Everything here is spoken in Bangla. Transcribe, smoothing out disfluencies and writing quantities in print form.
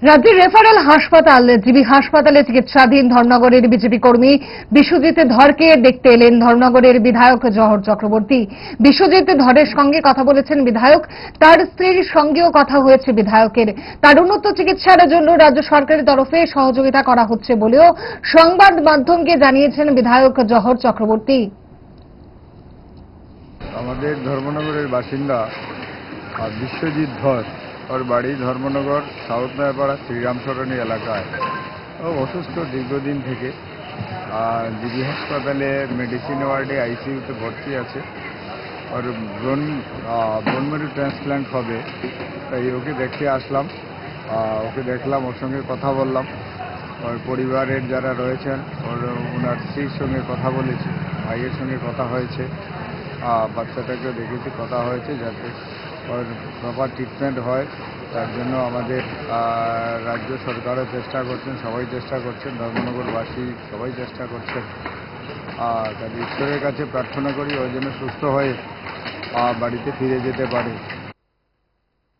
রাজ্যের রেফারেল হাসপাতাল জিবি হাসপাতালে চিকিৎসাধীন ধর্মনগরের বিজেপি কর্মী বিশ্বজিৎ ধরকে দেখতে এলেন ধর্মনগরের বিধায়ক জহর চক্রবর্তী। বিশ্বজিৎ ধরের সঙ্গে কথা বলেছেন বিধায়ক, তার স্ত্রীর সঙ্গেও কথা হয়েছে বিধায়কের। তার উন্নত চিকিৎসার জন্য রাজ্য সরকারের তরফে সহযোগিতা করা হচ্ছে বলেও সংবাদ মাধ্যমকে জানিয়েছেন বিধায়ক জহর চক্রবর্তী। আমাদের ধর্মনগরের বাসিন্দা বিশ্বজিৎ ধর, ওর বাড়ি ধর্মনগর সাউথ নয়াপাড়া শ্রীরাম সরণী এলাকায়। ও অসুস্থ দীর্ঘদিন থেকে জিবি হাসপাতালে মেডিসিন ওয়ার্ডে আইসিইউতে ভর্তি আছে। ওর বোনমেরু ট্রান্সপ্ল্যান্ট হবে, তাই ওকে দেখতে আসলাম। ওকে দেখলাম, ওর সঙ্গে কথা বললাম। ওর পরিবারের যারা রয়েছেন ওনার স্ত্রীর সঙ্গে কথা বলেছি, ভাইয়ের সঙ্গে কথা হয়েছে, বাচ্চাটাকেও দেখেছি, কথা হয়েছে যাতে ওর প্রপার ট্রিটমেন্ট হয়। তার জন্য আমাদের রাজ্য সরকারও চেষ্টা করছেন, সবাই চেষ্টা করছেন, ধর্মনগরবাসী সবাই চেষ্টা করছেন। তার ঈশ্বরের কাছে প্রার্থনা করি ও যেন সুস্থ হয়ে বাড়িতে ফিরে যেতে পারে।